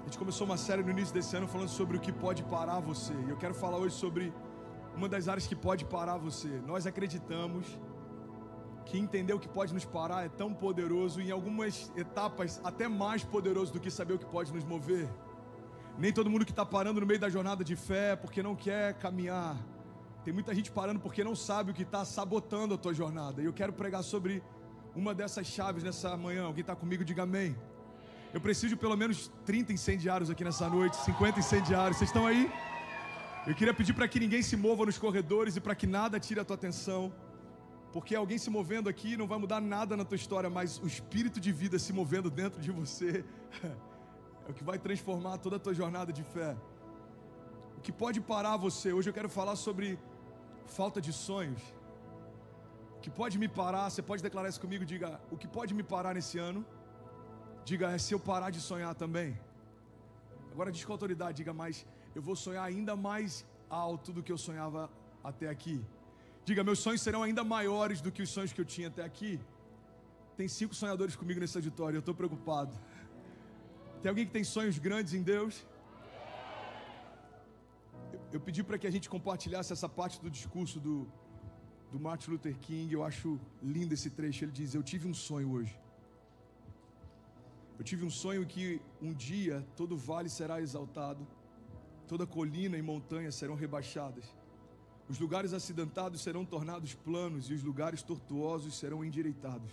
A gente começou uma série no início desse ano falando sobre o que pode parar você. E eu quero falar hoje sobre uma das áreas que pode parar você. Nós acreditamos que entender o que pode nos parar é tão poderoso, e em algumas etapas até mais poderoso do que saber o que pode nos mover. Nem todo mundo que está parando no meio da jornada de fé porque não quer caminhar. Tem muita gente parando porque não sabe o que está sabotando a tua jornada. E eu quero pregar sobre uma dessas chaves nessa manhã. Alguém está comigo? Diga amém. Eu preciso de pelo menos 30 incendiários aqui nessa noite, 50 incendiários. Vocês estão aí? Eu queria pedir para que ninguém se mova nos corredores e para que nada tire a tua atenção, porque alguém se movendo aqui não vai mudar nada na tua história, mas o espírito de vida se movendo dentro de você é o que vai transformar toda a tua jornada de fé. O que pode parar você? Hoje eu quero falar sobre falta de sonhos. O que pode me parar? Você pode declarar isso comigo? Diga, o que pode me parar nesse ano? Diga, é se eu parar de sonhar também. Agora diz com autoridade, diga, mas eu vou sonhar ainda mais alto do que eu sonhava até aqui. Diga, meus sonhos serão ainda maiores do que os sonhos que eu tinha até aqui. Tem 5 sonhadores comigo nesse auditório, eu estou preocupado. Tem alguém que tem sonhos grandes em Deus? Eu pedi para que a gente compartilhasse essa parte do discurso do Martin Luther King. Eu acho lindo esse trecho. Ele diz, eu tive um sonho hoje. Eu tive um sonho que um dia todo vale será exaltado, toda colina e montanha serão rebaixadas, os lugares acidentados serão tornados planos e os lugares tortuosos serão endireitados,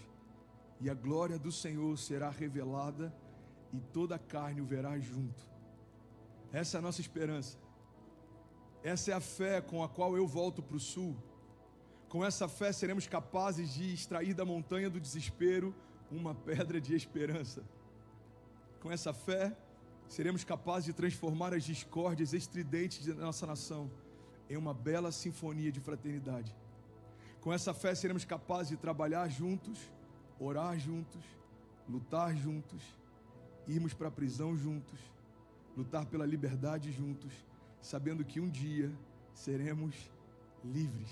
e a glória do Senhor será revelada e toda a carne o verá junto. Essa é a nossa esperança. Essa é a fé com a qual eu volto para o sul. Com essa fé seremos capazes de extrair da montanha do desespero uma pedra de esperança. Com essa fé, seremos capazes de transformar as discórdias estridentes da nossa nação em uma bela sinfonia de fraternidade. Com essa fé, seremos capazes de trabalhar juntos, orar juntos, lutar juntos, irmos para a prisão juntos, lutar pela liberdade juntos, sabendo que um dia seremos livres.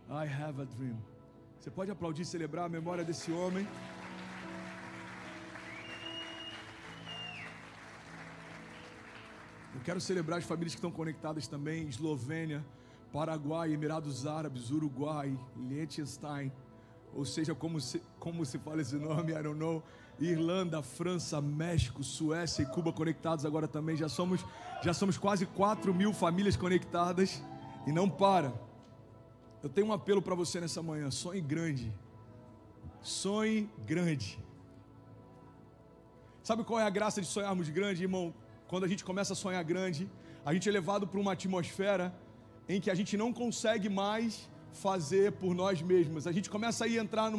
I have a dream. Você pode aplaudir e celebrar a memória desse homem? Eu quero celebrar as famílias que estão conectadas também: Eslovênia, Paraguai, Emirados Árabes, Uruguai, Liechtenstein, ou seja, como se fala esse nome, I don't know, Irlanda, França, México, Suécia e Cuba conectados agora também. Já somos quase 4.000 famílias conectadas e não para. Eu tenho um apelo para você nessa manhã: sonhe grande. Sonhe grande. Sabe qual é a graça de sonharmos grande, irmão? Quando a gente começa a sonhar grande, a gente é levado para uma atmosfera em que a gente não consegue mais fazer por nós mesmos. A gente começa a entrar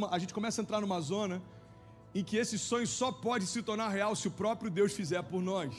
numa zona em que esse sonho só pode se tornar real se o próprio Deus fizer por nós.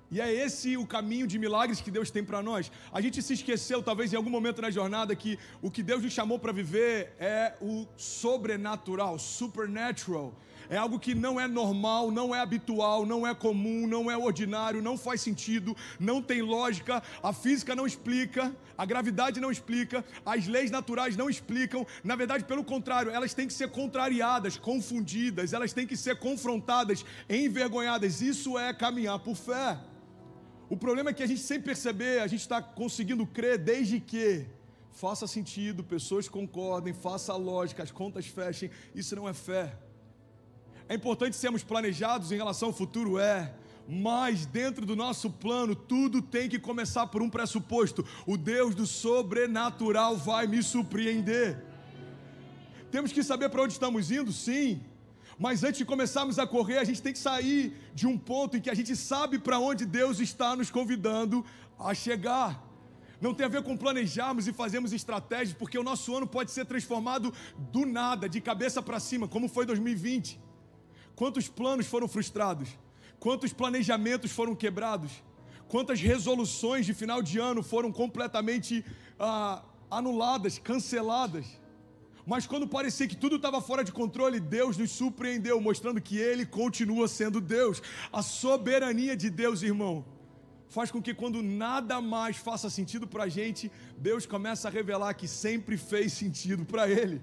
E é esse o caminho de milagres que Deus tem para nós. A gente se esqueceu, talvez em algum momento na jornada, que o que Deus nos chamou para viver é o sobrenatural, supernatural. É algo que não é normal, não é habitual, não é comum, não é ordinário, não faz sentido, não tem lógica, a física não explica, a gravidade não explica, as leis naturais não explicam. Na verdade, pelo contrário, elas têm que ser contrariadas, confundidas, elas têm que ser confrontadas, envergonhadas. Isso é caminhar por fé. O problema é que a gente, sem perceber, a gente está conseguindo crer desde que faça sentido, pessoas concordem, faça a lógica, as contas fechem. Isso não é fé. É importante sermos planejados em relação ao futuro, mas dentro do nosso plano, tudo tem que começar por um pressuposto: o Deus do sobrenatural vai me surpreender. Temos que saber para onde estamos indo, sim, mas antes de começarmos a correr, a gente tem que sair de um ponto em que a gente sabe para onde Deus está nos convidando a chegar. Não tem a ver com planejarmos e fazermos estratégias, porque o nosso ano pode ser transformado do nada, de cabeça para cima, como foi 2020. Quantos planos foram frustrados? Quantos planejamentos foram quebrados? Quantas resoluções de final de ano foram completamente anuladas, canceladas? Mas quando parecia que tudo estava fora de controle, Deus nos surpreendeu, mostrando que Ele continua sendo Deus. A soberania de Deus, irmão, faz com que quando nada mais faça sentido para a gente, Deus começa a revelar que sempre fez sentido para Ele.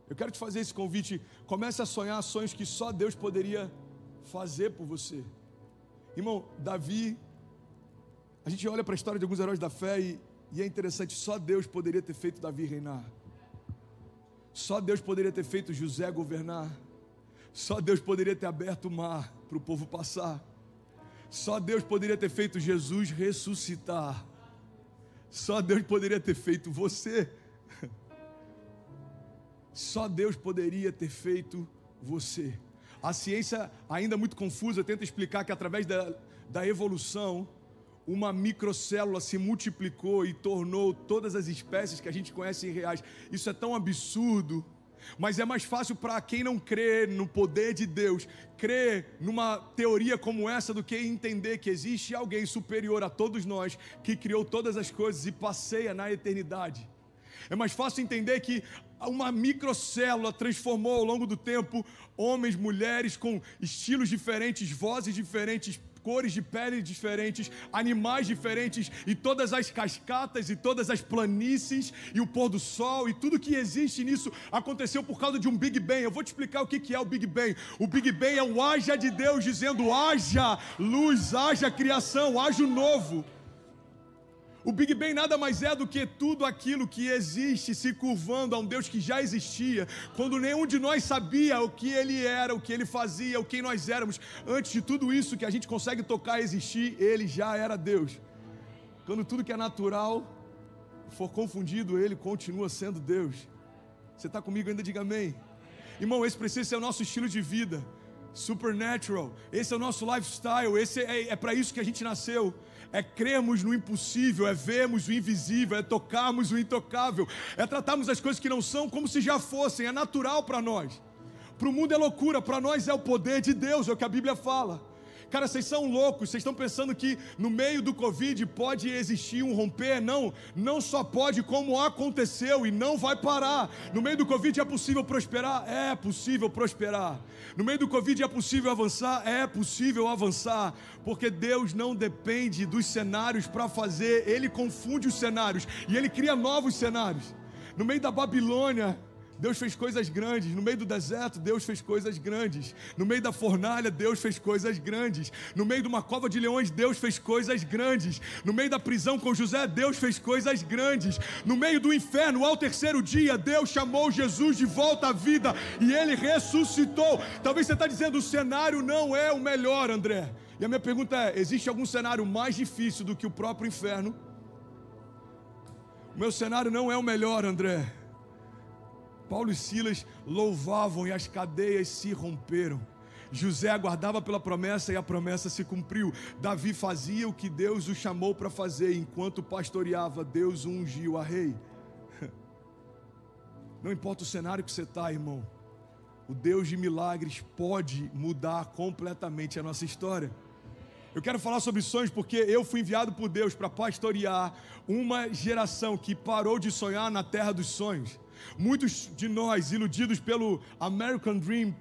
Eu quero te fazer esse convite. Comece a sonhar sonhos que só Deus poderia fazer por você. Irmão, Davi, a gente olha para a história de alguns heróis da fé e é interessante, só Deus poderia ter feito Davi reinar. Só Deus poderia ter feito José governar. Só Deus poderia ter aberto o mar para o povo passar. Só Deus poderia ter feito Jesus ressuscitar. Só Deus poderia ter feito você. Só Deus poderia ter feito você. A ciência, ainda muito confusa, tenta explicar que através da evolução, uma microcélula se multiplicou e tornou todas as espécies que a gente conhece reais. Isso é tão absurdo, mas é mais fácil para quem não crê no poder de Deus, crer numa teoria como essa, do que entender que existe alguém superior a todos nós, que criou todas as coisas e passeia na eternidade. É mais fácil entender que uma microcélula transformou ao longo do tempo homens, mulheres com estilos diferentes, vozes diferentes, cores de pele diferentes, animais diferentes, e todas as cascatas e todas as planícies e o pôr do sol e tudo que existe nisso aconteceu por causa de um Big Bang. Eu vou te explicar o que é o Big Bang. O Big Bang é o haja de Deus dizendo: haja luz, haja criação, haja o novo. O Big Bang nada mais é do que tudo aquilo que existe se curvando a um Deus que já existia, quando nenhum de nós sabia o que Ele era, o que Ele fazia, o quem nós éramos. Antes de tudo isso que a gente consegue tocar existir, Ele já era Deus. Quando tudo que é natural for confundido, Ele continua sendo Deus. Você está comigo ainda? Diga amém. Irmão, esse precisa ser o nosso estilo de vida. Supernatural. Esse é o nosso lifestyle. Esse é para isso que a gente nasceu. É crermos no impossível, é vermos o invisível, é tocarmos o intocável, é tratarmos as coisas que não são como se já fossem. É natural para nós. Para o mundo é loucura, para nós é o poder de Deus, é o que a Bíblia fala. Cara, vocês são loucos, vocês estão pensando que no meio do Covid pode existir um romper? Não só pode, como aconteceu e não vai parar. No meio do Covid é possível prosperar? É possível prosperar. No meio do Covid é possível avançar? É possível avançar, porque Deus não depende dos cenários para fazer, Ele confunde os cenários e Ele cria novos cenários. No meio da Babilônia, Deus fez coisas grandes. No meio do deserto, Deus fez coisas grandes. No meio da fornalha, Deus fez coisas grandes. No meio de uma cova de leões, Deus fez coisas grandes. No meio da prisão com José, Deus fez coisas grandes. No meio do inferno, ao terceiro dia, Deus chamou Jesus de volta à vida e Ele ressuscitou. Talvez você está dizendo: o cenário não é o melhor, André. E a minha pergunta é: existe algum cenário mais difícil do que o próprio inferno? O meu cenário não é o melhor, André. Paulo e Silas louvavam e as cadeias se romperam. José aguardava pela promessa e a promessa se cumpriu. Davi fazia o que Deus o chamou para fazer. Enquanto pastoreava, Deus o ungiu a rei. Não importa o cenário que você está, irmão, o Deus de milagres pode mudar completamente a nossa história. Eu quero falar sobre sonhos porque eu fui enviado por Deus para pastorear uma geração que parou de sonhar na terra dos sonhos. Muitos de nós, iludidos pelo American Dream,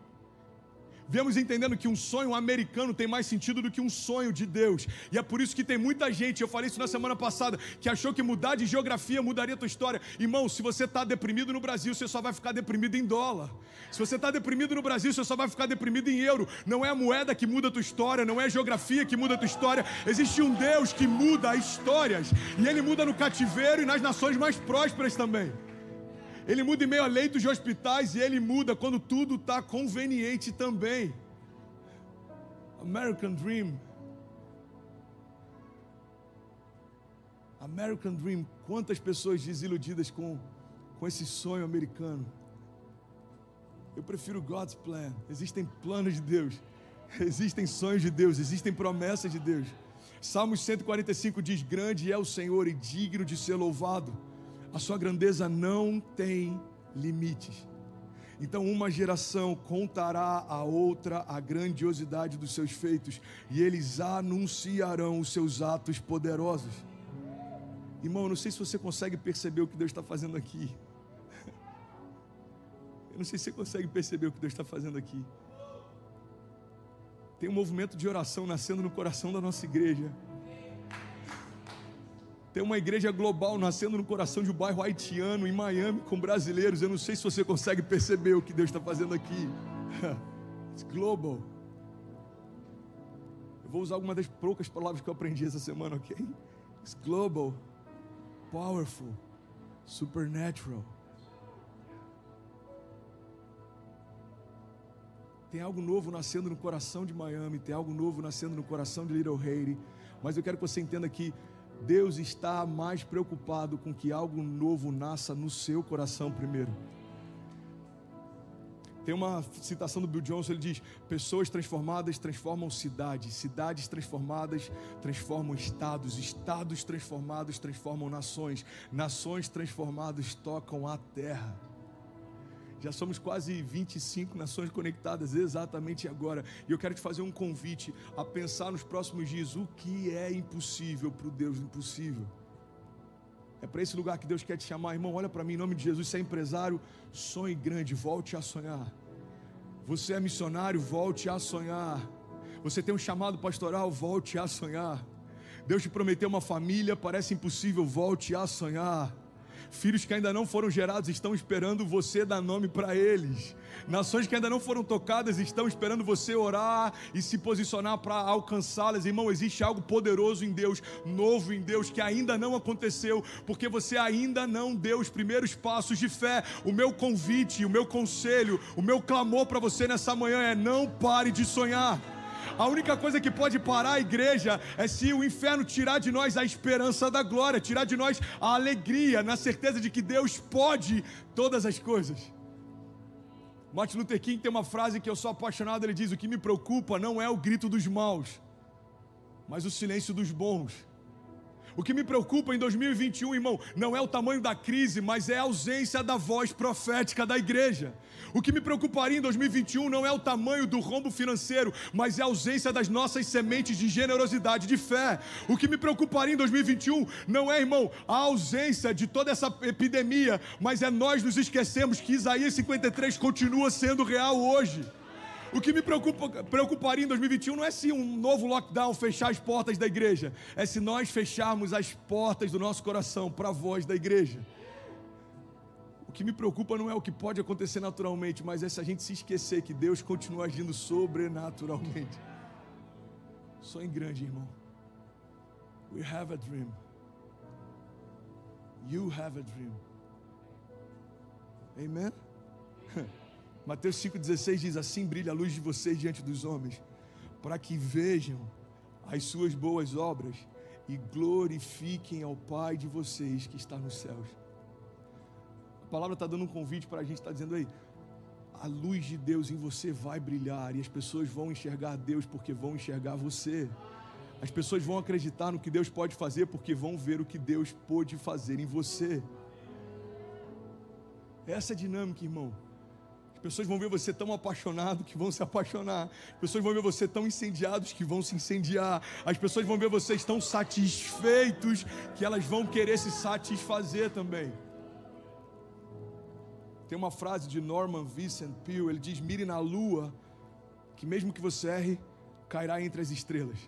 viemos entendendo que um sonho americano tem mais sentido do que um sonho de Deus. E é por isso que tem muita gente, eu falei isso na semana passada, que achou que mudar de geografia mudaria a tua história. Irmão, se você está deprimido no Brasil, você só vai ficar deprimido em dólar. Se você está deprimido no Brasil, você só vai ficar deprimido em euro. Não é a moeda que muda a tua história, não é a geografia que muda a tua história. Existe um Deus que muda histórias. E Ele muda no cativeiro e nas nações mais prósperas também. Ele muda em meio a leitos de hospitais e Ele muda quando tudo está conveniente também. American Dream. American Dream. Quantas pessoas desiludidas com esse sonho americano. Eu prefiro God's Plan. Existem planos de Deus. Existem sonhos de Deus. Existem promessas de Deus. Salmos 145 diz: grande é o Senhor e digno de ser louvado. A sua grandeza não tem limites. Então uma geração contará à outra a grandiosidade dos seus feitos, e eles anunciarão os seus atos poderosos. Irmão, eu não sei se você consegue perceber o que Deus está fazendo aqui. Eu não sei se você consegue perceber o que Deus está fazendo aqui. Tem um movimento de oração nascendo no coração da nossa igreja. Tem uma igreja global nascendo no coração de um bairro haitiano, em Miami, com brasileiros. Eu não sei se você consegue perceber o que Deus está fazendo aqui. It's global. Eu vou usar algumas das poucas palavras que eu aprendi essa semana, ok? It's global, powerful, supernatural. Tem algo novo nascendo no coração de Miami, tem algo novo nascendo no coração de Little Haiti. Mas eu quero que você entenda que Deus está mais preocupado com que algo novo nasça no seu coração primeiro. Tem uma citação do Bill Johnson, ele diz: pessoas transformadas transformam cidades, cidades transformadas transformam estados, estados transformados transformam nações, nações transformadas tocam a terra. Já somos quase 25 nações conectadas exatamente agora. E eu quero te fazer um convite a pensar nos próximos dias o que é impossível para o Deus impossível. É para esse lugar que Deus quer te chamar, irmão. Olha para mim, em nome de Jesus. Você é empresário, sonhe grande, volte a sonhar. Você é missionário, volte a sonhar. Você tem um chamado pastoral, volte a sonhar. Deus te prometeu uma família, parece impossível, volte a sonhar. Filhos que ainda não foram gerados estão esperando você dar nome para eles. Nações que ainda não foram tocadas estão esperando você orar e se posicionar para alcançá-las. Irmão, existe algo poderoso em Deus, novo em Deus, que ainda não aconteceu, porque você ainda não deu os primeiros passos de fé. O meu convite, o meu conselho, o meu clamor para você nessa manhã é: não pare de sonhar. A única coisa que pode parar a igreja é se o inferno tirar de nós a esperança da glória, tirar de nós a alegria, na certeza de que Deus pode todas as coisas. Martin Luther King tem uma frase que eu sou apaixonado, ele diz: o que me preocupa não é o grito dos maus, mas o silêncio dos bons. O que me preocupa em 2021, irmão, não é o tamanho da crise, mas é a ausência da voz profética da igreja. O que me preocuparia em 2021 não é o tamanho do rombo financeiro, mas é a ausência das nossas sementes de generosidade, de fé. O que me preocuparia em 2021 não é, irmão, a ausência de toda essa epidemia, mas é nós nos esquecemos que Isaías 53 continua sendo real hoje. O que me preocuparia em 2021 não é se um novo lockdown fechar as portas da igreja, é se nós fecharmos as portas do nosso coração para a voz da igreja. O que me preocupa não é o que pode acontecer naturalmente, mas é se a gente se esquecer que Deus continua agindo sobrenaturalmente. Sonhe grande, irmão. We have a dream. You have a dream. Amen? Mateus 5,16 diz: assim brilha a luz de vocês diante dos homens, para que vejam as suas boas obras e glorifiquem ao Pai de vocês que está nos céus. A palavra está dando um convite para a gente, está dizendo aí: a luz de Deus em você vai brilhar, e as pessoas vão enxergar Deus porque vão enxergar você. As pessoas vão acreditar no que Deus pode fazer porque vão ver o que Deus pôde fazer em você. Essa é a dinâmica, irmão. As pessoas vão ver você tão apaixonado que vão se apaixonar. As pessoas vão ver você tão incendiados que vão se incendiar. As pessoas vão ver vocês tão satisfeitos que elas vão querer se satisfazer também. Tem uma frase de Norman Vincent Peale, ele diz: mire na lua, que mesmo que você erre, cairá entre as estrelas.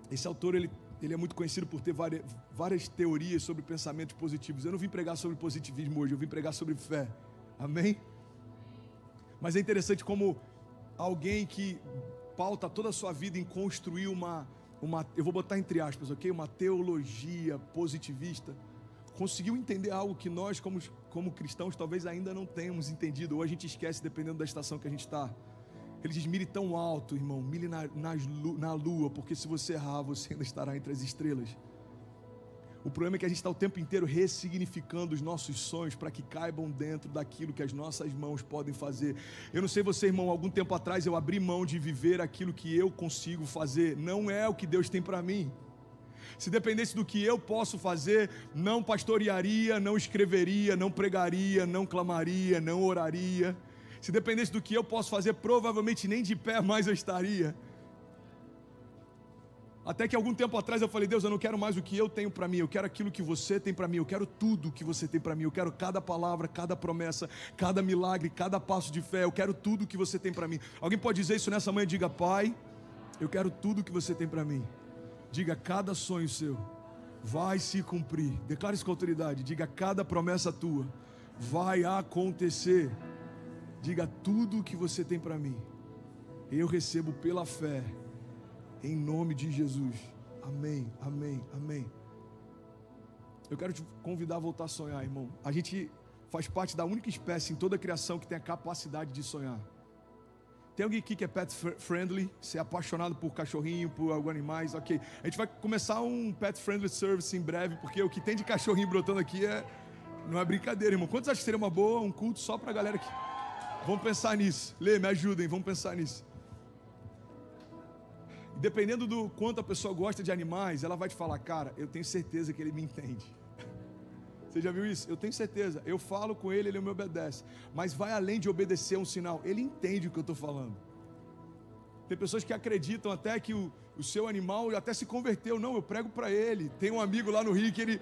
Esse autor, ele é muito conhecido por ter várias teorias sobre pensamentos positivos. Eu não vim pregar sobre positivismo hoje, eu vim pregar sobre fé. Amém? Mas é interessante como alguém que pauta toda a sua vida em construir uma eu vou botar entre aspas, ok? Uma teologia positivista, conseguiu entender algo que nós como cristãos talvez ainda não tenhamos entendido, ou a gente esquece dependendo da estação que a gente está. Ele diz: mire tão alto, irmão, mire na lua, porque se você errar, você ainda estará entre as estrelas. O problema é que a gente está o tempo inteiro ressignificando os nossos sonhos para que caibam dentro daquilo que as nossas mãos podem fazer. Eu não sei você, irmão, algum tempo atrás eu abri mão de viver aquilo que eu consigo fazer. Não é o que Deus tem para mim. Se dependesse do que eu posso fazer, não pastorearia, não escreveria, não pregaria, não clamaria, não oraria. Se dependesse do que eu posso fazer, provavelmente nem de pé mais eu estaria. Até que algum tempo atrás eu falei: Deus, eu não quero mais o que eu tenho para mim, eu quero aquilo que você tem para mim, eu quero tudo que você tem para mim, eu quero cada palavra, cada promessa, cada milagre, cada passo de fé, eu quero tudo que você tem para mim. Alguém pode dizer isso nessa manhã? Diga: Pai, eu quero tudo que você tem para mim. Diga: cada sonho seu vai se cumprir. Declare isso com autoridade. Diga: cada promessa tua vai acontecer. Diga: tudo o que você tem para mim, eu recebo pela fé, em nome de Jesus. Amém, amém, amém. Eu quero te convidar a voltar a sonhar, irmão. A gente faz parte da única espécie em toda a criação que tem a capacidade de sonhar. Tem alguém aqui que é pet friendly? Você é apaixonado por cachorrinho, por alguns animais? Ok. A gente vai começar um pet friendly service em breve, porque o que tem de cachorrinho brotando aqui não é brincadeira, irmão. Quantos acham que seria uma boa, um culto só pra galera aqui? Vamos pensar nisso. Lê, me ajudem, vamos pensar nisso. Dependendo do quanto a pessoa gosta de animais, ela vai te falar: cara, eu tenho certeza que ele me entende. Você já viu isso? Eu tenho certeza. Eu falo com ele, ele me obedece. Mas vai além de obedecer um sinal. Ele entende o que eu estou falando. Tem pessoas que acreditam até que o seu animal até se converteu. Não, eu prego para ele. Tem um amigo lá no Rio que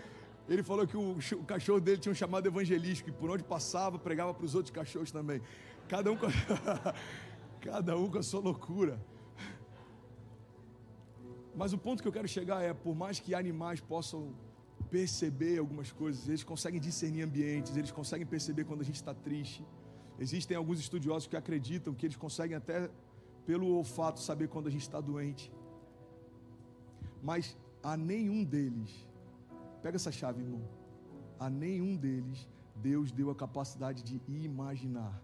ele falou que o cachorro dele tinha um chamado evangelístico, e por onde passava, pregava para os outros cachorros também. Cada um com a sua loucura. Mas o ponto que eu quero chegar é: por mais que animais possam perceber algumas coisas, eles conseguem discernir ambientes, eles conseguem perceber quando a gente está triste. Existem alguns estudiosos que acreditam que eles conseguem até pelo olfato saber quando a gente está doente. Mas a nenhum deles, pega essa chave, irmão, a nenhum deles Deus deu a capacidade de imaginar.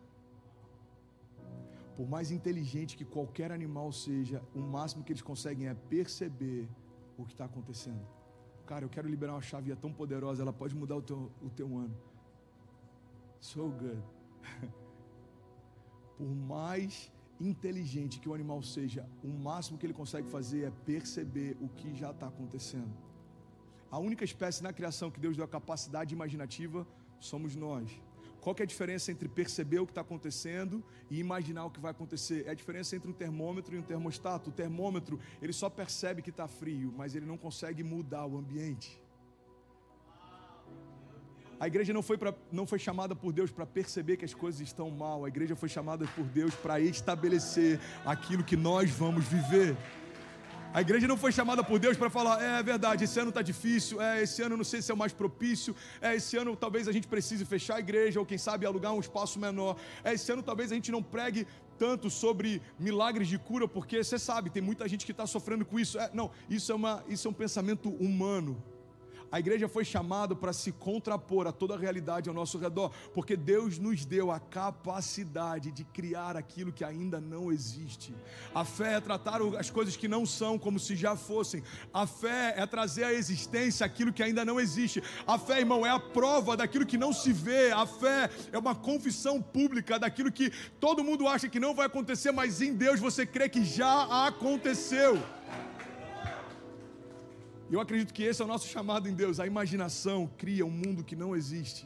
Por mais inteligente que qualquer animal seja, o máximo que eles conseguem é perceber o que está acontecendo. Cara, eu quero liberar uma chave tão poderosa, ela pode mudar o teu ano. So good. Por mais inteligente que o animal seja, o máximo que ele consegue fazer é perceber o que já está acontecendo. A única espécie na criação que Deus deu a capacidade imaginativa somos nós. Qual que é a diferença entre perceber o que está acontecendo e imaginar o que vai acontecer? É a diferença entre um termômetro e um termostato. O termômetro, ele só percebe que está frio, mas ele não consegue mudar o ambiente. A igreja não foi chamada por Deus para perceber que as coisas estão mal. A igreja foi chamada por Deus para estabelecer aquilo que nós vamos viver. A igreja não foi chamada por Deus para falar: é verdade, esse ano está difícil, esse ano não sei se é o mais propício, esse ano talvez a gente precise fechar a igreja, ou quem sabe alugar um espaço menor, esse ano talvez a gente não pregue tanto sobre milagres de cura, porque você sabe, tem muita gente que está sofrendo com isso. Não, isso é um pensamento humano. A igreja foi chamada para se contrapor a toda a realidade ao nosso redor, porque Deus nos deu a capacidade de criar aquilo que ainda não existe. A fé é tratar as coisas que não são como se já fossem. A fé é trazer à existência aquilo que ainda não existe. A fé, irmão, é a prova daquilo que não se vê. A fé é uma confissão pública daquilo que todo mundo acha que não vai acontecer, mas em Deus você crê que já aconteceu. Eu acredito que esse é o nosso chamado em Deus. A imaginação cria um mundo que não existe.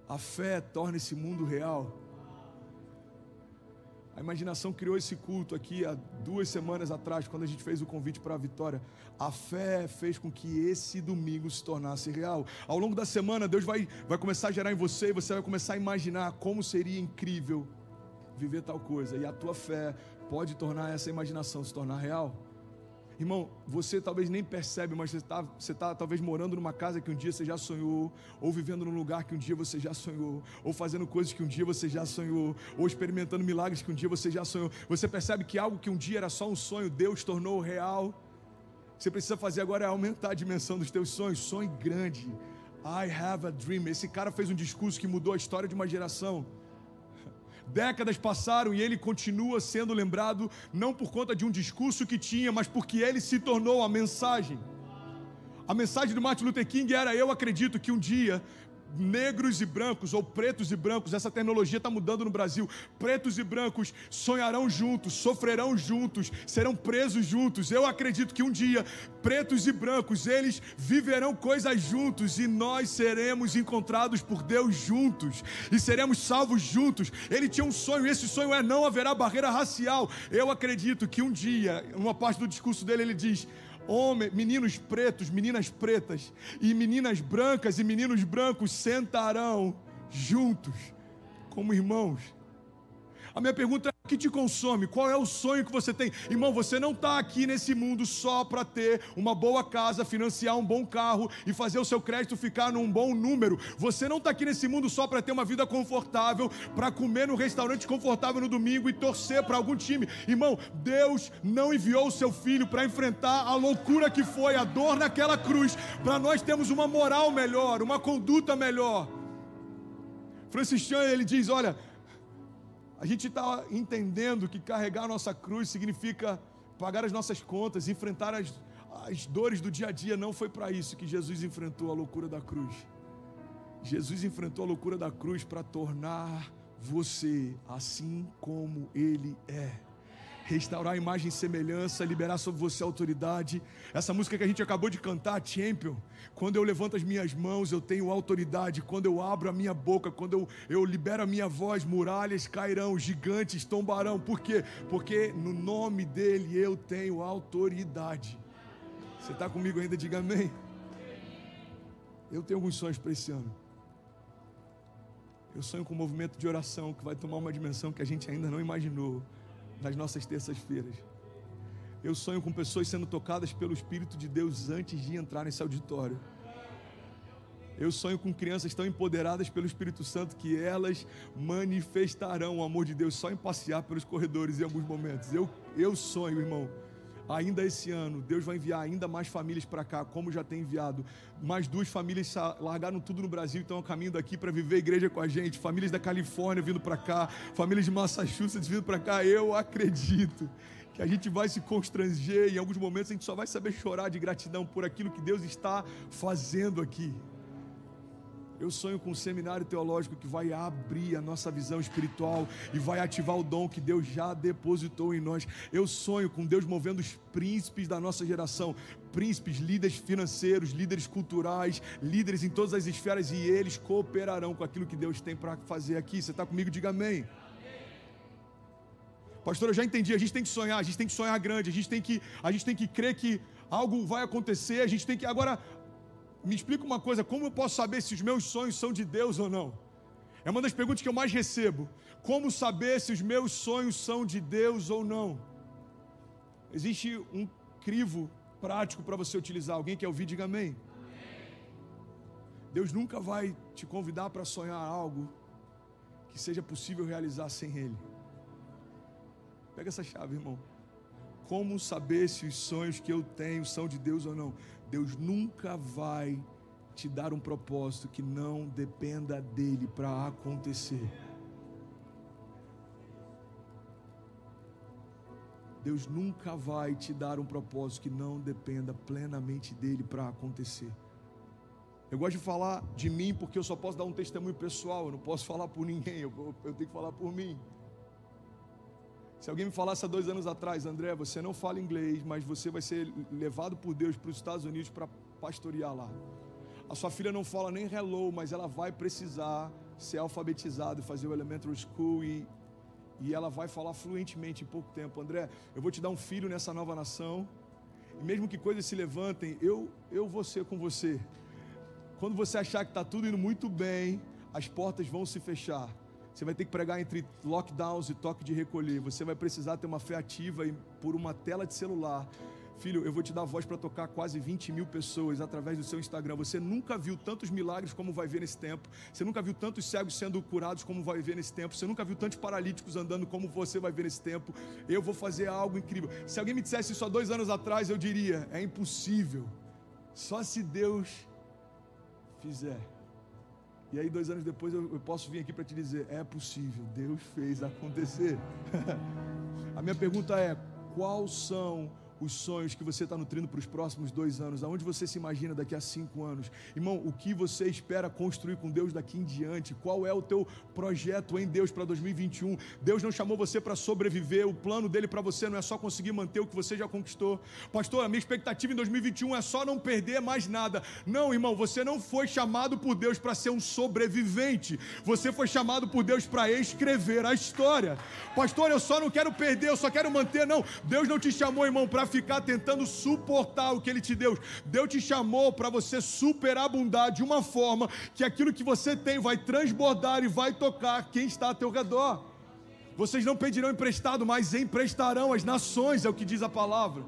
A fé torna esse mundo real. A imaginação criou esse culto aqui há 2 semanas atrás, quando a gente fez o convite para a Vitória. A fé fez com que esse domingo se tornasse real. Ao longo da semana, Deus vai começar a gerar em você, e você vai começar a imaginar como seria incrível viver tal coisa. E a tua fé pode tornar essa imaginação se tornar real. Irmão, você talvez nem percebe, mas você está talvez morando numa casa que um dia você já sonhou, ou vivendo num lugar que um dia você já sonhou, ou fazendo coisas que um dia você já sonhou, ou experimentando milagres que um dia você já sonhou. Você percebe que algo que um dia era só um sonho, Deus tornou real. O que você precisa fazer agora é aumentar a dimensão dos teus sonhos. Sonhe grande. I have a dream. Esse cara fez um discurso que mudou a história de uma geração. Décadas passaram e ele continua sendo lembrado não por conta de um discurso que tinha, mas porque ele se tornou a mensagem. A mensagem do Martin Luther King era: eu acredito que um dia negros e brancos, ou pretos e brancos, essa terminologia está mudando no Brasil, pretos e brancos sonharão juntos, sofrerão juntos, serão presos juntos. Eu acredito que um dia pretos e brancos, eles viverão coisas juntos, e nós seremos encontrados por Deus juntos, e seremos salvos juntos. Ele tinha um sonho, e esse sonho é: não haverá barreira racial. Eu acredito que um dia, uma parte do discurso dele, ele diz: meninos pretos, meninas pretas, e meninas brancas e meninos brancos sentarão juntos como irmãos. A minha pergunta é: que te consome? Qual é o sonho que você tem? Irmão, você não está aqui nesse mundo só para ter uma boa casa, financiar um bom carro e fazer o seu crédito ficar num bom número. Você não está aqui nesse mundo só para ter uma vida confortável, para comer no restaurante confortável no domingo e torcer para algum time. Irmão, Deus não enviou o seu filho para enfrentar a loucura que foi a dor naquela cruz, para nós termos uma moral melhor, uma conduta melhor. Francis Chan, ele diz, olha, a gente está entendendo que carregar a nossa cruz significa pagar as nossas contas, enfrentar as dores do dia a dia. Não foi para isso que Jesus enfrentou a loucura da cruz. Jesus enfrentou a loucura da cruz para tornar você assim como Ele é. Restaurar a imagem e semelhança, liberar sobre você a autoridade. Essa música que a gente acabou de cantar, Champion, quando eu levanto as minhas mãos, eu tenho autoridade. Quando eu abro a minha boca, quando eu libero a minha voz, muralhas cairão, gigantes tombarão. Por quê? Porque no nome dele eu tenho autoridade. Você está comigo ainda? Diga amém. Eu tenho alguns sonhos para esse ano. Eu sonho com um movimento de oração que vai tomar uma dimensão que a gente ainda não imaginou nas nossas terças-feiras. Eu sonho com pessoas sendo tocadas pelo Espírito de Deus antes de entrar nesse auditório. Eu sonho com crianças tão empoderadas pelo Espírito Santo que elas manifestarão o amor de Deus só em passear pelos corredores em alguns momentos. Eu sonho, irmão, ainda esse ano, Deus vai enviar ainda mais famílias para cá, como já tem enviado. Mais 2 famílias largaram tudo no Brasil e estão a caminho daqui para viver a igreja com a gente. Famílias da Califórnia vindo para cá, famílias de Massachusetts vindo para cá. Eu acredito que a gente vai se constranger e em alguns momentos a gente só vai saber chorar de gratidão por aquilo que Deus está fazendo aqui. Eu sonho com um seminário teológico que vai abrir a nossa visão espiritual e vai ativar o dom que Deus já depositou em nós. Eu sonho com Deus movendo os príncipes da nossa geração, príncipes, líderes financeiros, líderes culturais, líderes em todas as esferas, e eles cooperarão com aquilo que Deus tem para fazer aqui. Você está comigo? Diga amém. Pastor, eu já entendi, a gente tem que sonhar grande, a gente tem que crer que algo vai acontecer, a gente tem que... Agora, me explica uma coisa, como eu posso saber se os meus sonhos são de Deus ou não? É uma das perguntas que eu mais recebo. Como saber se os meus sonhos são de Deus ou não? Existe um crivo prático para você utilizar. Alguém quer ouvir? Diga amém. Deus nunca vai te convidar para sonhar algo que seja possível realizar sem Ele. Pega essa chave, irmão. Como saber se os sonhos que eu tenho são de Deus ou não? Deus nunca vai te dar um propósito que não dependa dele para acontecer. Deus nunca vai te dar um propósito que não dependa plenamente dele para acontecer. Eu gosto de falar de mim porque eu só posso dar um testemunho pessoal, eu não posso falar por ninguém, eu tenho que falar por mim. Se alguém me falasse há 2 anos atrás, André, você não fala inglês, mas você vai ser levado por Deus para os Estados Unidos para pastorear lá. A sua filha não fala nem hello, mas ela vai precisar ser alfabetizada, fazer o elementary school e ela vai falar fluentemente em pouco tempo. André, eu vou te dar um filho nessa nova nação, e mesmo que coisas se levantem, eu vou ser com você. Quando você achar que está tudo indo muito bem, as portas vão se fechar. Você vai ter que pregar entre lockdowns e toque de recolher. Você vai precisar ter uma fé ativa e por uma tela de celular. Filho, eu vou te dar voz para tocar quase 20 mil pessoas através do seu Instagram. Você nunca viu tantos milagres como vai ver nesse tempo. Você nunca viu tantos cegos sendo curados como vai ver nesse tempo. Você nunca viu tantos paralíticos andando como você vai ver nesse tempo. Eu vou fazer algo incrível. Se alguém me dissesse isso há 2 anos atrás, eu diria, é impossível. Só se Deus fizer. E aí 2 anos depois eu posso vir aqui para te dizer, é possível, Deus fez acontecer. A minha pergunta é, quais são os sonhos que você está nutrindo para os próximos 2 anos? Aonde você se imagina daqui a 5 anos? Irmão, o que você espera construir com Deus daqui em diante? Qual é o teu projeto em Deus para 2021? Deus não chamou você para sobreviver, o plano dele para você não é só conseguir manter o que você já conquistou. Pastor, a minha expectativa em 2021 é só não perder mais nada. Não, irmão, você não foi chamado por Deus para ser um sobrevivente. Você foi chamado por Deus para escrever a história. Pastor, eu só não quero perder, eu só quero manter. Não, Deus não te chamou, irmão, para ficar tentando suportar o que Ele te deu. Deus te chamou para você superabundar de uma forma que aquilo que você tem vai transbordar e vai tocar quem está ao teu redor. Vocês não pedirão emprestado, mas emprestarão às nações, é o que diz a palavra.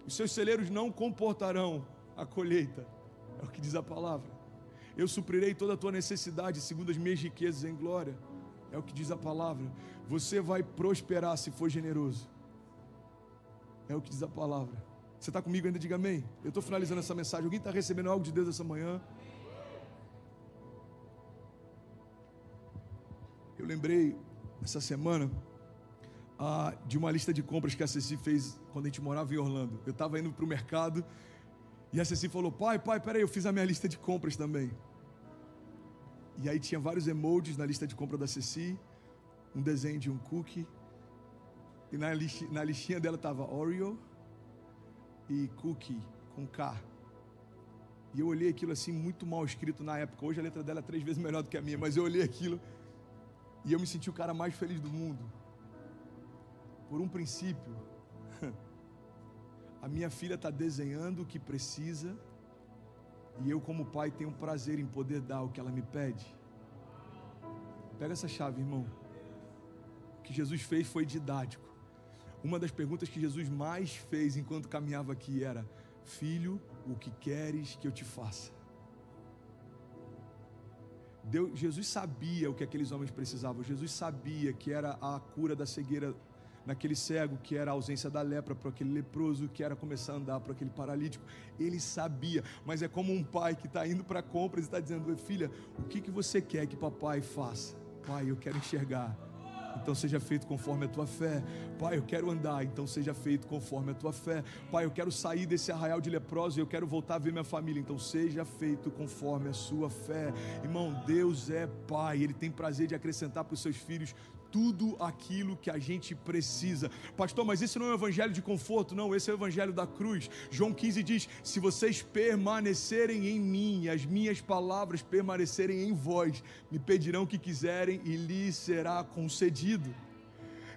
Os seus celeiros não comportarão a colheita, é o que diz a palavra. Eu suprirei toda a tua necessidade segundo as minhas riquezas em glória, é o que diz a palavra. Você vai prosperar se for generoso, é o que diz a palavra. Você está comigo ainda? Diga amém. Eu estou finalizando essa mensagem. Alguém está recebendo algo de Deus essa manhã? Eu lembrei essa semana de uma lista de compras que a Ceci fez quando a gente morava em Orlando. Eu estava indo para o mercado e a Ceci falou: pai, peraí, eu fiz a minha lista de compras também. E aí tinha vários emojis na lista de compra da Ceci, um desenho de um cookie, e na listinha dela estava Oreo e cookie com K. E eu olhei aquilo assim, muito mal escrito na época. Hoje a letra dela é 3 vezes melhor do que a minha, mas eu olhei aquilo e eu me senti o cara mais feliz do mundo. Por um princípio, a minha filha está desenhando o que precisa, e eu como pai tenho prazer em poder dar o que ela me pede. Pega essa chave, irmão. O que Jesus fez foi didático. Uma das perguntas que Jesus mais fez enquanto caminhava aqui era: filho, o que queres que eu te faça? Jesus sabia o que aqueles homens precisavam. Jesus sabia que era a cura da cegueira naquele cego, que era a ausência da lepra para aquele leproso, que era começar a andar para aquele paralítico. Ele sabia, mas é como um pai que está indo para compras e está dizendo: filha, o que você quer que papai faça? Pai, eu quero enxergar, então seja feito conforme a tua fé. Pai, eu quero andar, então seja feito conforme a tua fé. Pai, eu quero sair desse arraial de leprosos e eu quero voltar a ver minha família, então seja feito conforme a sua fé. Irmão, Deus é Pai, Ele tem prazer de acrescentar para os seus filhos tudo aquilo que a gente precisa. Pastor, mas esse não é um evangelho de conforto. Não, esse é o evangelho da cruz. João 15 diz: se vocês permanecerem em mim e as minhas palavras permanecerem em vós, me pedirão o que quiserem e lhes será concedido.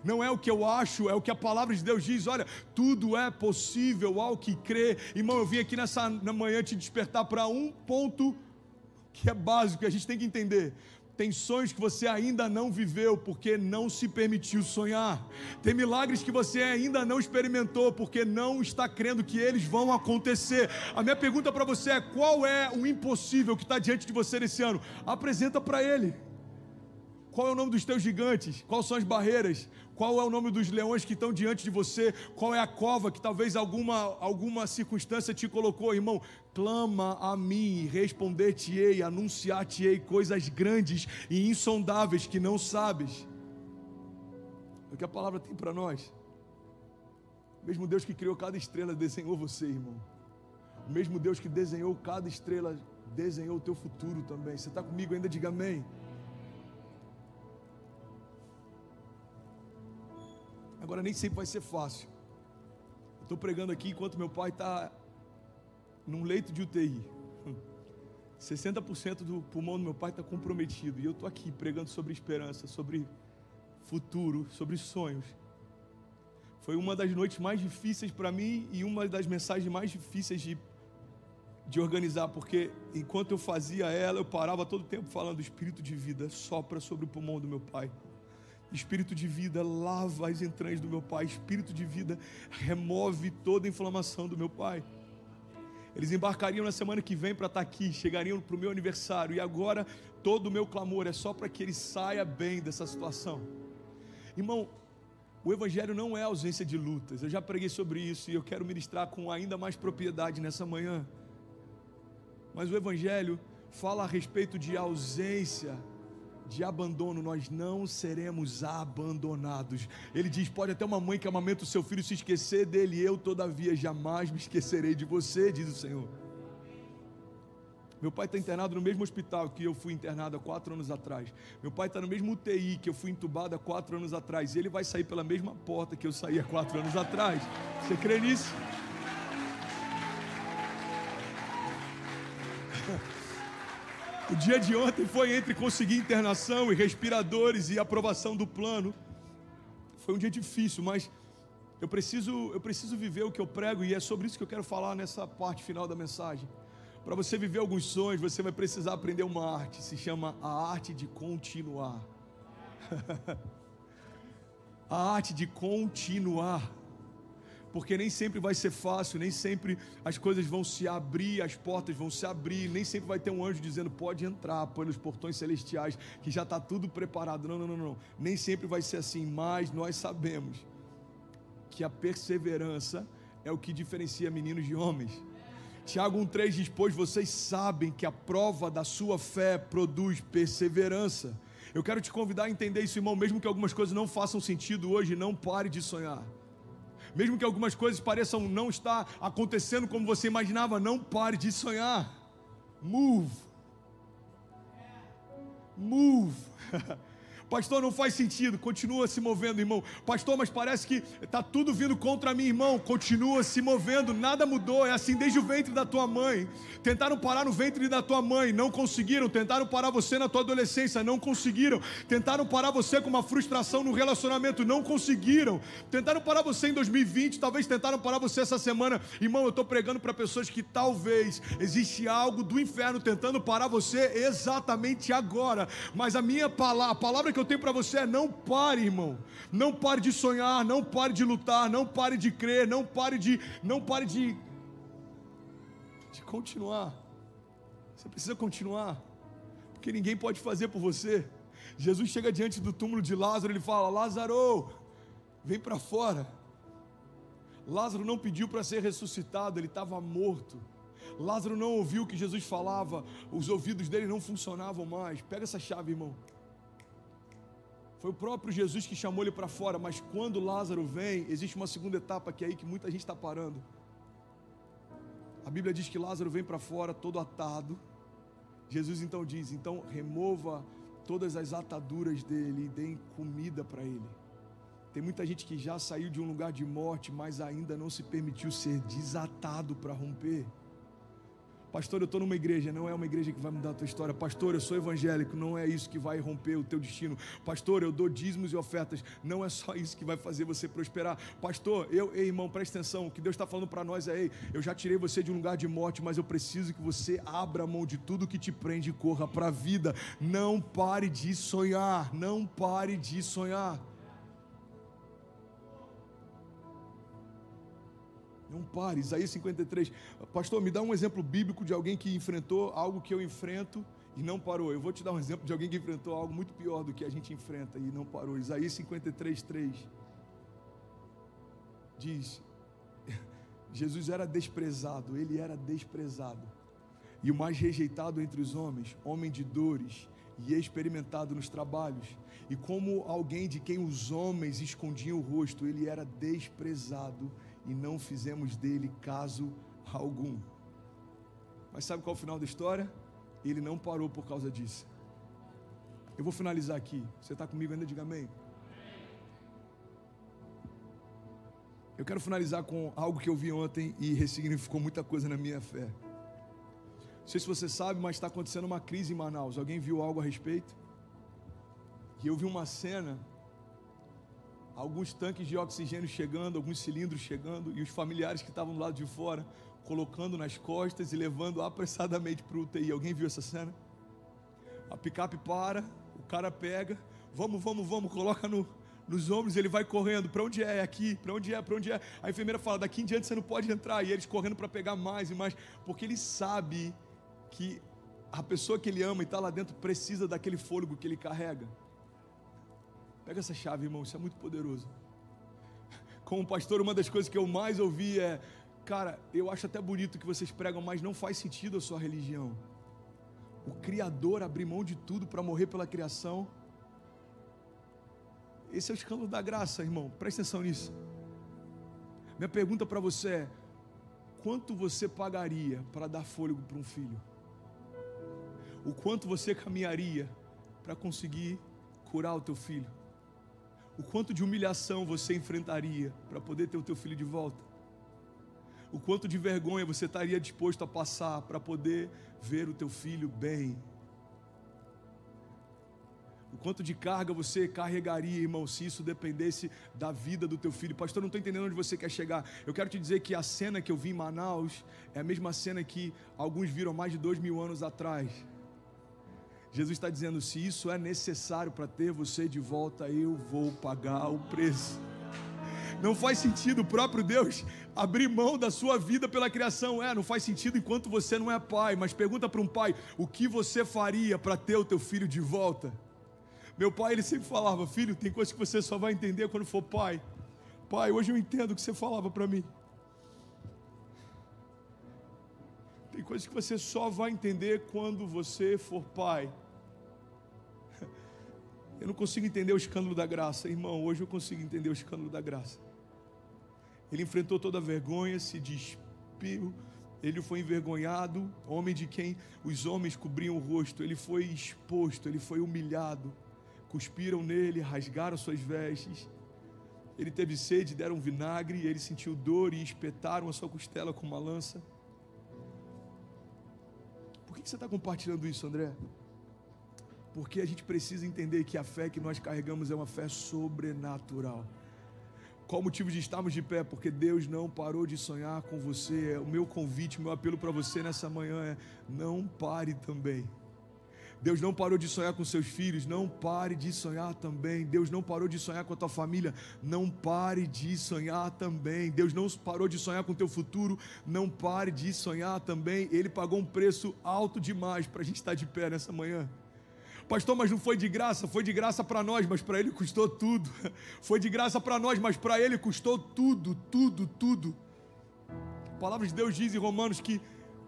Não é o que eu acho, é o que a palavra de Deus diz. Olha, tudo é possível ao que crê. Irmão, eu vim aqui na manhã te despertar para um ponto que é básico, que a gente tem que entender. Tem sonhos que você ainda não viveu porque não se permitiu sonhar. Tem milagres que você ainda não experimentou porque não está crendo que eles vão acontecer. A minha pergunta para você é: qual é o impossível que está diante de você nesse ano? Apresenta para Ele. Qual é o nome dos teus gigantes? Quais são as barreiras? Qual é o nome dos leões que estão diante de você? Qual é a cova que talvez alguma circunstância te colocou? Irmão, clama a mim, responder-te-ei, anunciar-te-ei coisas grandes e insondáveis que não sabes. É o que a palavra tem para nós. O mesmo Deus que criou cada estrela desenhou você, irmão. O mesmo Deus que desenhou cada estrela desenhou o teu futuro também. Você está comigo ainda? Diga amém. Agora, nem sempre vai ser fácil. Eu estou pregando aqui enquanto meu pai está num leito de UTI. 60% do pulmão do meu pai está comprometido. E eu estou aqui pregando sobre esperança, sobre futuro, sobre sonhos. Foi uma das noites mais difíceis para mim e uma das mensagens mais difíceis de organizar, porque enquanto eu fazia ela, eu parava todo o tempo falando: espírito de vida sopra sobre o pulmão do meu pai. Espírito de vida lava as entranhas do meu pai. Espírito de vida remove toda a inflamação do meu pai. Eles embarcariam na semana que vem para estar aqui, chegariam para o meu aniversário, e agora todo o meu clamor é só para que ele saia bem dessa situação. Irmão, o evangelho não é ausência de lutas. Eu já preguei sobre isso e eu quero ministrar com ainda mais propriedade nessa manhã. Mas o evangelho fala a respeito de ausência de abandono. Nós não seremos abandonados. Ele diz: pode até uma mãe que amamenta o seu filho se esquecer dele, eu todavia jamais me esquecerei de você, diz o Senhor. Meu pai está internado no mesmo hospital que eu fui internado há 4 anos atrás. Meu pai está no mesmo UTI que eu fui entubado há 4 anos atrás, e ele vai sair pela mesma porta que eu saí há 4 anos atrás. Você crê nisso? O dia de ontem foi entre conseguir internação e respiradores e aprovação do plano. Foi um dia difícil, mas eu preciso viver o que eu prego, e é sobre isso que eu quero falar nessa parte final da mensagem. Para você viver alguns sonhos, você vai precisar aprender uma arte, se chama a arte de continuar. A arte de continuar. Porque nem sempre vai ser fácil, nem sempre as coisas vão se abrir, as portas vão se abrir, nem sempre vai ter um anjo dizendo, pode entrar pelos portões celestiais, que já está tudo preparado. Não. Nem sempre vai ser assim, mas nós sabemos que a perseverança é o que diferencia meninos de homens. Tiago 1,3 diz, pois vocês sabem que a prova da sua fé produz perseverança. Eu quero te convidar a entender isso, irmão, mesmo que algumas coisas não façam sentido hoje, não pare de sonhar. Mesmo que algumas coisas pareçam não estar acontecendo como você imaginava, não pare de sonhar. Move. Pastor, não faz sentido, continua se movendo, irmão. Pastor, mas parece que está tudo vindo contra mim, irmão. Continua se movendo, nada mudou, é assim desde o ventre da tua mãe. Tentaram parar no ventre da tua mãe, não conseguiram. Tentaram parar você na tua adolescência, não conseguiram. Tentaram parar você com uma frustração no relacionamento, não conseguiram. Tentaram parar você em 2020, talvez tentaram parar você essa semana. Irmão, eu estou pregando para pessoas que talvez existe algo do inferno tentando parar você exatamente agora. Mas a minha palavra, a palavra que eu tenho para você é: não pare, irmão. Não pare de sonhar, não pare de lutar, não pare de crer, não pare de continuar. Você precisa continuar, porque ninguém pode fazer por você. Jesus chega diante do túmulo de Lázaro, ele fala: Lázaro, vem para fora. Lázaro não pediu para ser ressuscitado, ele estava morto. Lázaro não ouviu o que Jesus falava, os ouvidos dele não funcionavam mais. Pega essa chave, irmão. Foi o próprio Jesus que chamou ele para fora, mas quando Lázaro vem, existe uma segunda etapa que é aí que muita gente está parando. A Bíblia diz que Lázaro vem para fora todo atado. Jesus então diz: então remova todas as ataduras dele e deem comida para ele. Tem muita gente que já saiu de um lugar de morte, mas ainda não se permitiu ser desatado para romper. Pastor, eu estou numa igreja, não é uma igreja que vai mudar a tua história. Pastor, eu sou evangélico, não é isso que vai romper o teu destino. Pastor, eu dou dízimos e ofertas, não é só isso que vai fazer você prosperar. Pastor, ei, irmão, presta atenção, o que Deus está falando para nós é: ei, eu já tirei você de um lugar de morte, mas eu preciso que você abra a mão de tudo que te prende e corra para a vida. Não pare de sonhar, não pare de sonhar. Não pare. Isaías 53. Pastor, me dá um exemplo bíblico de alguém que enfrentou algo que eu enfrento e não parou. Eu vou te dar um exemplo de alguém que enfrentou algo muito pior do que a gente enfrenta e não parou. Isaías 53, 3 diz: Jesus era desprezado, ele era desprezado, e o mais rejeitado entre os homens, homem de dores e experimentado nos trabalhos, e como alguém de quem os homens escondiam o rosto, ele era desprezado e não fizemos dele caso algum. Mas sabe qual é o final da história? Ele não parou por causa disso. Eu vou finalizar aqui. Você está comigo ainda? Diga amém. Eu quero finalizar com algo que eu vi ontem e ressignificou muita coisa na minha fé. Não sei se você sabe, mas está acontecendo uma crise em Manaus. Alguém viu algo a respeito? E eu vi uma cena, alguns tanques de oxigênio chegando, alguns cilindros chegando, e os familiares que estavam do lado de fora, colocando nas costas e levando apressadamente para o UTI. Alguém viu essa cena? A picape para, o cara pega, vamos, coloca nos ombros, ele vai correndo. Para onde é? Aqui. Para onde é? A enfermeira fala: daqui em diante você não pode entrar. E eles correndo para pegar mais e mais, porque ele sabe que a pessoa que ele ama e está lá dentro precisa daquele fôlego que ele carrega. Pega essa chave, irmão, isso é muito poderoso. Como pastor, uma das coisas que eu mais ouvi é: cara, eu acho até bonito que vocês pregam, mas não faz sentido a sua religião. O Criador abrir mão de tudo para morrer pela criação. Esse é o escândalo da graça, irmão, presta atenção nisso. Minha pergunta para você é: quanto você pagaria para dar fôlego para um filho? O quanto você caminharia para conseguir curar o teu filho? O quanto de humilhação você enfrentaria para poder ter o teu filho de volta? O quanto de vergonha você estaria disposto a passar para poder ver o teu filho bem? O quanto de carga você carregaria, irmão, se isso dependesse da vida do teu filho? Pastor, não estou entendendo onde você quer chegar. Eu quero te dizer que a cena que eu vi em Manaus é a mesma cena que alguns viram mais de 2000 anos atrás. Jesus está dizendo, se isso é necessário para ter você de volta, eu vou pagar o preço. Não faz sentido o próprio Deus abrir mão da sua vida pela criação. Não faz sentido enquanto você não é pai. Mas pergunta para um pai, o que você faria para ter o teu filho de volta? Meu pai, ele sempre falava, filho, tem coisas que você só vai entender quando for pai. Pai, hoje eu entendo o que você falava para mim. Tem coisas que você só vai entender quando você for pai. Eu não consigo entender o escândalo da graça. Irmão, hoje eu consigo entender o escândalo da graça. Ele enfrentou toda a vergonha, se despiu, ele foi envergonhado, homem de quem os homens cobriam o rosto, ele foi exposto, ele foi humilhado, cuspiram nele, rasgaram suas vestes, ele teve sede, deram vinagre, ele sentiu dor e espetaram a sua costela com uma lança. Por que você está compartilhando isso, André? Porque a gente precisa entender que a fé que nós carregamos é uma fé sobrenatural. Qual o motivo de estarmos de pé? Porque Deus não parou de sonhar com você. O meu convite, o meu apelo para você nessa manhã é: não pare também. Deus não parou de sonhar com seus filhos, não pare de sonhar também. Deus não parou de sonhar com a tua família, não pare de sonhar também. Deus não parou de sonhar com o teu futuro, não pare de sonhar também. Ele pagou um preço alto demais para a gente estar de pé nessa manhã. Pastor, mas não foi de graça? Foi de graça para nós, mas para Ele custou tudo. Foi de graça para nós, mas para Ele custou tudo, tudo, tudo. A palavra de Deus diz em Romanos que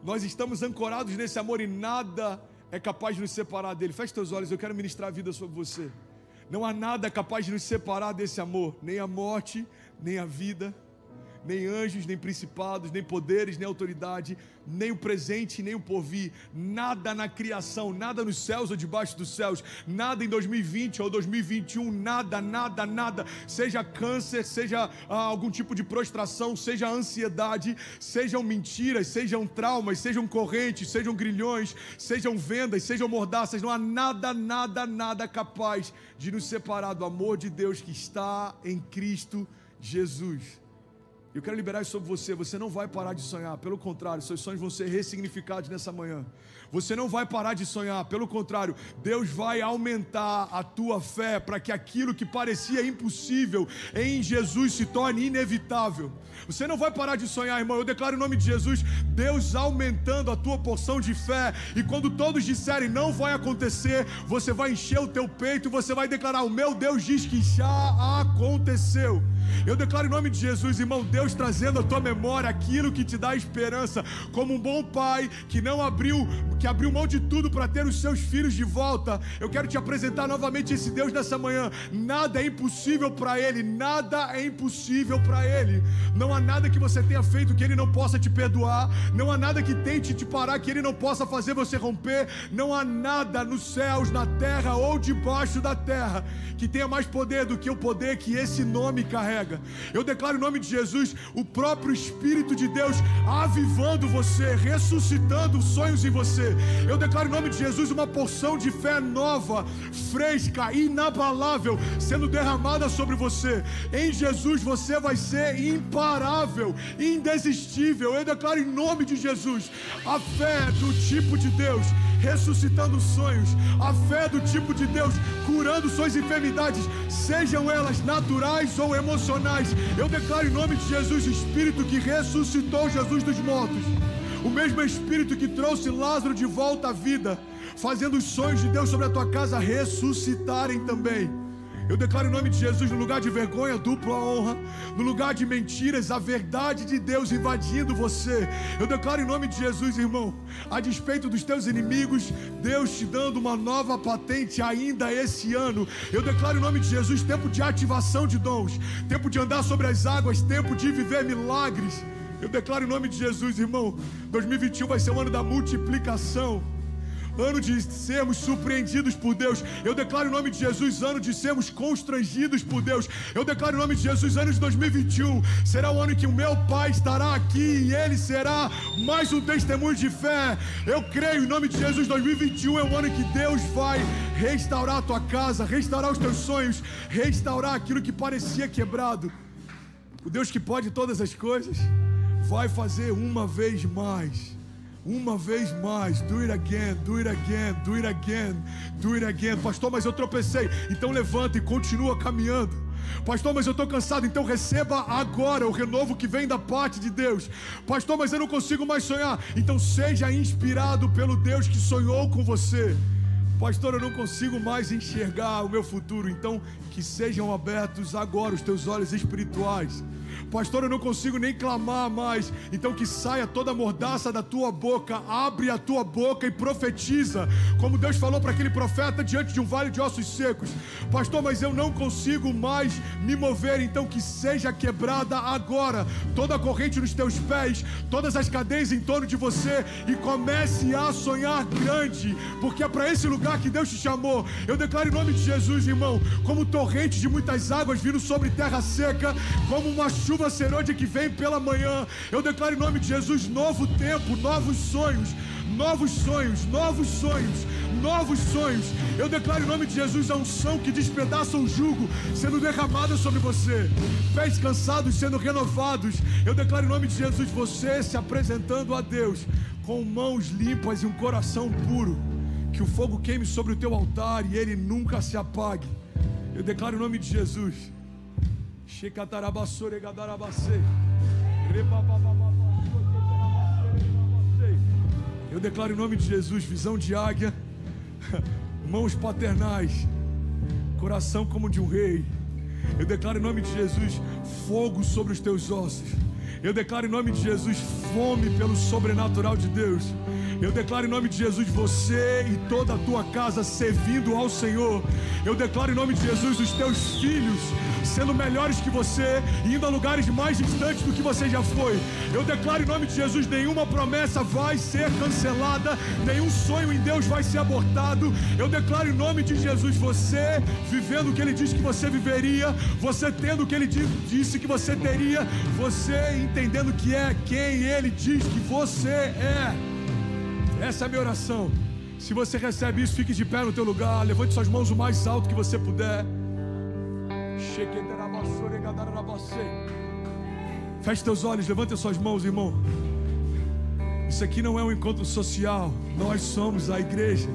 nós estamos ancorados nesse amor e nada é capaz de nos separar dele. Feche teus olhos, eu quero ministrar a vida sobre você. Não há nada capaz de nos separar desse amor, nem a morte, nem a vida, nem anjos, nem principados, nem poderes, nem autoridade, nem o presente, nem o porvir, nada na criação, nada nos céus ou debaixo dos céus, nada em 2020 ou 2021, nada, nada, nada, seja câncer, seja algum tipo de prostração, seja ansiedade, sejam mentiras, sejam traumas, sejam correntes, sejam grilhões, sejam vendas, sejam mordaças, não há nada, nada, nada capaz de nos separar do amor de Deus que está em Cristo Jesus. Eu quero liberar isso sobre você. Você não vai parar de sonhar. Pelo contrário, seus sonhos vão ser ressignificados nessa manhã. Você não vai parar de sonhar. Pelo contrário, Deus vai aumentar a tua fé para que aquilo que parecia impossível em Jesus se torne inevitável. Você não vai parar de sonhar, irmão. Eu declaro em nome de Jesus, Deus aumentando a tua porção de fé. E quando todos disserem não vai acontecer, você vai encher o teu peito e você vai declarar: o meu Deus diz que já aconteceu. Eu declaro em nome de Jesus, irmão, Deus trazendo à tua memória aquilo que te dá esperança, como um bom pai que abriu mão de tudo para ter os seus filhos de volta. Eu quero te apresentar novamente esse Deus nessa manhã. Nada é impossível para Ele, nada é impossível para Ele. Não há nada que você tenha feito que Ele não possa te perdoar, não há nada que tente te parar que Ele não possa fazer você romper, não há nada nos céus, na terra ou debaixo da terra que tenha mais poder do que o poder que esse nome carrega. Eu declaro em nome de Jesus o próprio Espírito de Deus avivando você, ressuscitando sonhos em você. Eu declaro em nome de Jesus uma porção de fé nova, fresca, inabalável sendo derramada sobre você. Em Jesus você vai ser imparável, indesistível. Eu declaro em nome de Jesus a fé do tipo de Deus ressuscitando sonhos, a fé do tipo de Deus curando suas enfermidades, sejam elas naturais ou emocionais. Eu declaro em nome de Jesus, Espírito que ressuscitou Jesus dos mortos, o mesmo Espírito que trouxe Lázaro de volta à vida, fazendo os sonhos de Deus sobre a tua casa ressuscitarem também. Eu declaro em nome de Jesus, no lugar de vergonha, dupla honra, no lugar de mentiras, a verdade de Deus invadindo você. Eu declaro em nome de Jesus, irmão, a despeito dos teus inimigos, Deus te dando uma nova patente ainda esse ano. Eu declaro em nome de Jesus, tempo de ativação de dons, tempo de andar sobre as águas, tempo de viver milagres. Eu declaro em nome de Jesus, irmão, 2021 vai ser o ano da multiplicação, ano de sermos surpreendidos por Deus. Eu declaro em nome de Jesus, ano de sermos constrangidos por Deus. Eu declaro em nome de Jesus, ano de 2021 será o ano em que o meu Pai estará aqui e Ele será mais um testemunho de fé. Eu creio em nome de Jesus, 2021 é o ano em que Deus vai restaurar a tua casa, restaurar os teus sonhos, restaurar aquilo que parecia quebrado. O Deus que pode todas as coisas vai fazer uma vez mais. Uma vez mais, do it again, do it again, do it again, do it again. Pastor, mas eu tropecei. Então levanta e continua caminhando. Pastor, mas eu estou cansado. Então receba agora o renovo que vem da parte de Deus. Pastor, mas eu não consigo mais sonhar. Então seja inspirado pelo Deus que sonhou com você. Pastor, eu não consigo mais enxergar o meu futuro. Então que sejam abertos agora os teus olhos espirituais. Pastor, eu não consigo nem clamar mais. Então que saia toda a mordaça da tua boca. Abre a tua boca e profetiza, como Deus falou para aquele profeta diante de um vale de ossos secos. Pastor, mas eu não consigo mais me mover. Então que seja quebrada agora toda a corrente nos teus pés, todas as cadeias em torno de você, e comece a sonhar grande, porque é para esse lugar que Deus te chamou. Eu declaro em nome de Jesus, irmão, como torrente de muitas águas vindo sobre terra seca, como uma chuva serôdia que vem pela manhã. Eu declaro em nome de Jesus novo tempo, novos sonhos, novos sonhos, novos sonhos, novos sonhos. Eu declaro em nome de Jesus a unção que despedaça o jugo sendo derramada sobre você, pés cansados sendo renovados. Eu declaro em nome de Jesus você se apresentando a Deus com mãos limpas e um coração puro. Que o fogo queime sobre o teu altar e ele nunca se apague. Eu declaro em nome de Jesus. Eu declaro em nome de Jesus visão de águia, mãos paternais, coração como de um rei. Eu declaro em nome de Jesus fogo sobre os teus ossos. Eu declaro em nome de Jesus fome pelo sobrenatural de Deus. Eu declaro em nome de Jesus você e toda a tua casa servindo ao Senhor. Eu declaro em nome de Jesus os teus filhos sendo melhores que você, indo a lugares mais distantes do que você já foi. Eu declaro em nome de Jesus, nenhuma promessa vai ser cancelada, nenhum sonho em Deus vai ser abortado. Eu declaro em nome de Jesus, você vivendo o que Ele disse que você viveria, você tendo o que Ele disse que você teria, você entendendo que é quem Ele diz que você é. Essa é a minha oração. Se você recebe isso, fique de pé no teu lugar, levante suas mãos o mais alto que você puder. Feche teus olhos, levante suas mãos, irmão. Isso aqui não é um encontro social. Nós somos a igreja.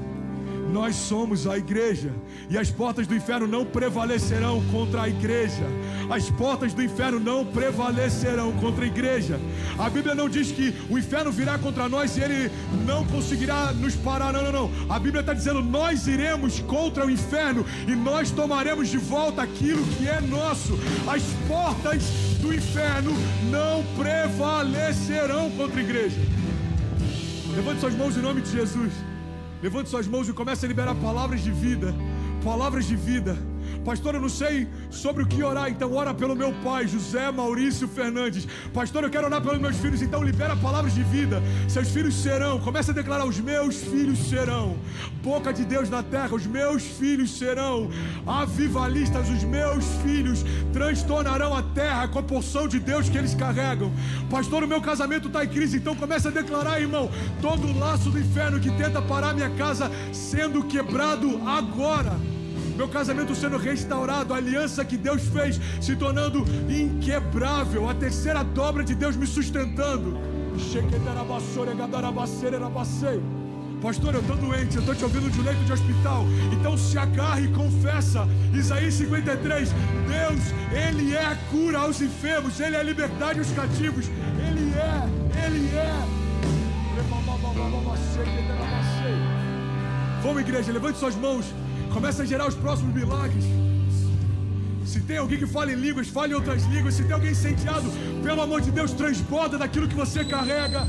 Nós somos a igreja. E as portas do inferno não prevalecerão contra a igreja. As portas do inferno não prevalecerão contra a igreja. A Bíblia não diz que o inferno virá contra nós e ele não conseguirá nos parar. Não, não, não. A Bíblia está dizendo, nós iremos contra o inferno e nós tomaremos de volta aquilo que é nosso. As portas do inferno não prevalecerão contra a igreja. Levante suas mãos em nome de Jesus. Levante suas mãos e comece a liberar palavras de vida. Palavras de vida. Pastor, eu não sei sobre o que orar, então ora pelo meu pai, José Maurício Fernandes. Pastor, eu quero orar pelos meus filhos, então libera palavras de vida. Seus filhos serão, comece a declarar, os meus filhos serão boca de Deus na terra, os meus filhos serão avivalistas, os meus filhos transtornarão a terra com a porção de Deus que eles carregam. Pastor, o meu casamento está em crise, então comece a declarar, irmão, todo o laço do inferno que tenta parar minha casa sendo quebrado agora. Meu casamento sendo restaurado, a aliança que Deus fez se tornando inquebrável, a terceira dobra de Deus me sustentando. Pastor, eu estou doente, eu estou te ouvindo de um leito de hospital, então se agarre e confessa. Isaías 53, Deus, Ele é a cura aos enfermos, Ele é a liberdade aos cativos, Ele é. Vamos, igreja, levante suas mãos. Começa a gerar os próximos milagres. Se tem alguém que fala em línguas, fale em outras línguas. Se tem alguém incendiado, pelo amor de Deus, transborda daquilo que você carrega.